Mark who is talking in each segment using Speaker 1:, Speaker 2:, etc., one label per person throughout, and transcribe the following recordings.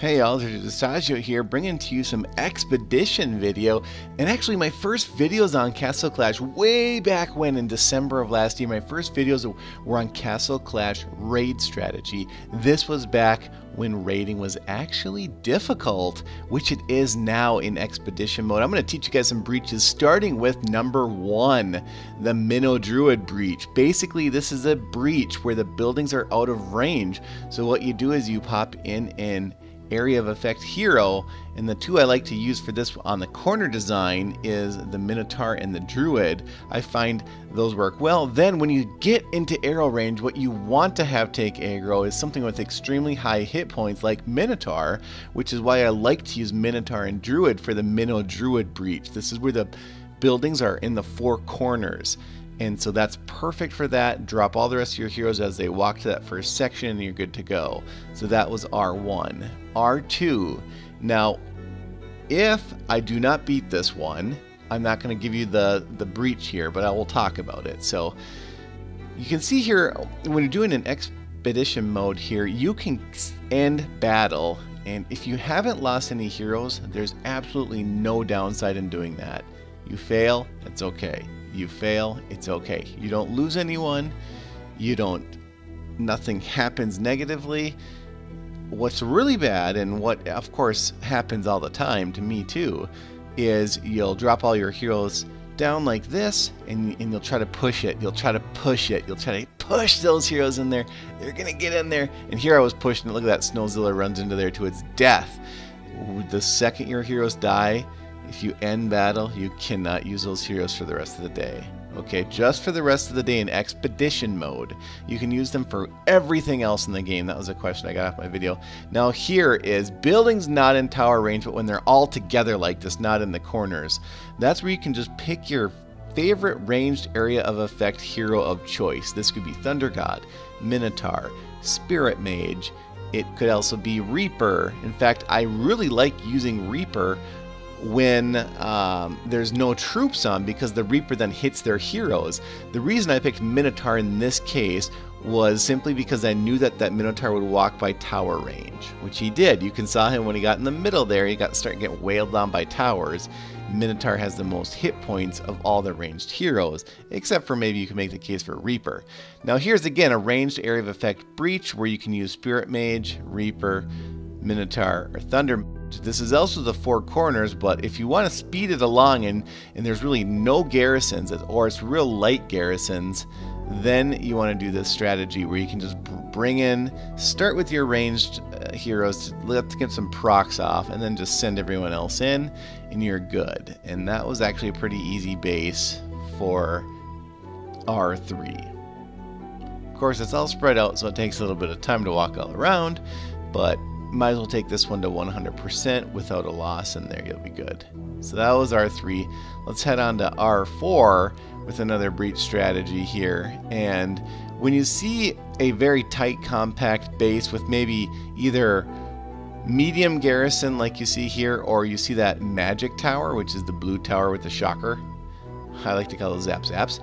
Speaker 1: Hey y'all, there's Distaggio here, bringing to you some expedition video. And actually my first videos on Castle Clash way back when in December of last year, my first videos were on Castle Clash raid strategy. This was back when raiding was actually difficult, which it is now in expedition mode. I'm going to teach you guys some breaches, starting with number 1, the Minnow Druid breach. Basically, this is a breach where the buildings are out of range. So what you do is you pop in an area of effect hero, and the two I like to use for this on the corner design is the Minotaur and the Druid. I find those work well. Then when you get into arrow range, what you want to have take aggro is something with extremely high hit points like Minotaur, which is why I like to use Minotaur and Druid for the Minnow Druid breach. This is where the buildings are in the 4 corners. And so that's perfect for that. Drop all the rest of your heroes as they walk to that first section and you're good to go. So that was R1. R2. Now, if I do not beat this one, I'm not going to give you the breach here, but I will talk about it. So you can see here, when you're doing an expedition mode here, you can end battle. And if you haven't lost any heroes, there's absolutely no downside in doing that. You fail, it's okay. You fail, it's okay. You don't lose anyone. Nothing happens negatively. What's really bad, and what of course happens all the time to me too, is you'll drop all your heroes down like this, and you'll try to push it. You'll try to push it. You'll try to push those heroes in there. They're gonna get in there. And here I was pushing it. Look at that. Snowzilla runs into there to its death. The second your heroes die, if you end battle, you cannot use those heroes for the rest of the day. Okay, just for the rest of the day in expedition mode. You can use them for everything else in the game. That was a question I got off my video. Now here is buildings not in tower range, but when they're all together like this, not in the corners. That's where you can just pick your favorite ranged area of effect hero of choice. This could be Thunder God, Minotaur, Spirit Mage. It could also be Reaper. In fact, I really like using Reaper when there's no troops on, because the Reaper then hits their heroes. The reason I picked Minotaur in this case was simply because I knew that Minotaur would walk by tower range, which he did. You can saw him when he got in the middle there, he started getting wailed on by towers. Minotaur has the most hit points of all the ranged heroes, except for maybe you can make the case for Reaper. Now here's again a ranged area of effect breach where you can use Spirit Mage, Reaper, Minotaur, or Thunder. This is also the 4 corners, but if you want to speed it along and there's really no garrisons, or it's real light garrisons, then you want to do this strategy where you can just bring in, start with your ranged heroes to get some procs off, and then just send everyone else in, and you're good. And that was actually a pretty easy base for R3. Of course, it's all spread out, so it takes a little bit of time to walk all around, but might as well take this one to 100% without a loss, and there you'll be good. So that was R3. Let's head on to R4 with another breach strategy here. And when you see a very tight, compact base with maybe either medium garrison like you see here, or you see that magic tower, which is the blue tower with the shocker. I like to call those zaps.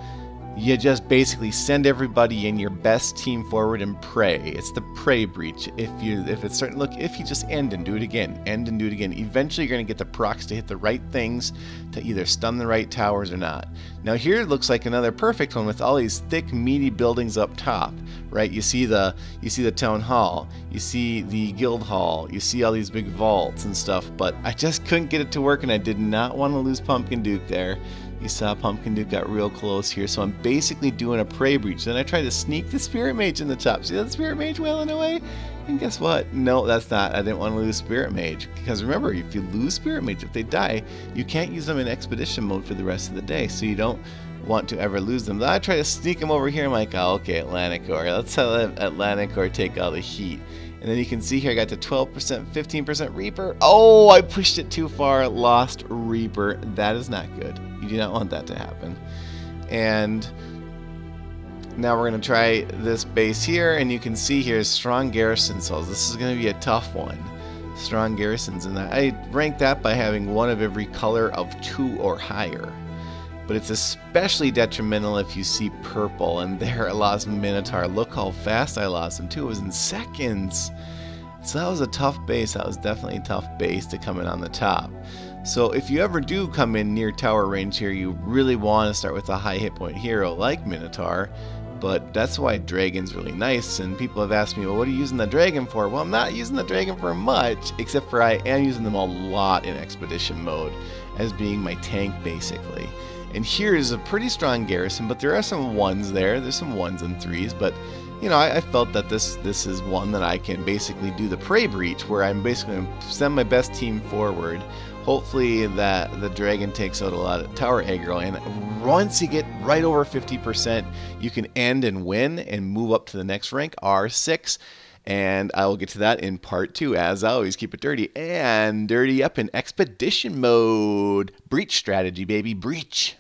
Speaker 1: You just basically send everybody in, your best team forward, and pray. It's the pray breach. If it's starting, look, if you just end and do it again, eventually you're going to get the procs to hit the right things to either stun the right towers or not. Now here it looks like another perfect one with all these thick, meaty buildings up top, right? You see the town hall, you see the guild hall, you see all these big vaults and stuff, but I just couldn't get it to work, and I did not want to lose Pumpkin Duke there. You saw Pumpkin Duke got real close here, so I'm basically doing a prey breach. Then I tried to sneak the Spirit Mage in the top. See that Spirit Mage wailing away? And guess what? No, that's not. I didn't want to lose Spirit Mage. Because remember, if you lose Spirit Mage, if they die, you can't use them in expedition mode for the rest of the day. So you don't want to ever lose them. Then I try to sneak them over here. I'm like, oh, okay, Atlanticor. Let's have Atlanticor take all the heat. And then you can see here I got to 12%, 15% Reaper. Oh, I pushed it too far. Lost Reaper. That is not good. You do not want that to happen. And now we're going to try this base here, and you can see here strong garrison cells. This is going to be a tough one. Strong garrisons, and I rank that by having one of every color of 2 or higher. But it's especially detrimental if you see purple, and there I lost Minotaur. Look how fast I lost him too. It was in seconds. So that was a tough base. That was definitely a tough base to come in on the top. So if you ever do come in near tower range here, you really want to start with a high hit point hero like Minotaur. But that's why Dragon's really nice, and people have asked me, well, what are you using the Dragon for? Well, I'm not using the Dragon for much, except for I am using them a lot in Expedition mode, as being my tank, basically. And here is a pretty strong garrison, but there are some ones there. There's some 1s and 3s, but, you know, I felt that this is one that I can basically do the prey breach, where I'm basically going to send my best team forward. Hopefully that the Dragon takes out a lot of tower aggro, and once you get right over 50%, you can end and win and move up to the next rank, R6. And I will get to that in part 2. As always, keep it dirty and dirty up in Expedition mode. Breach strategy, baby, breach.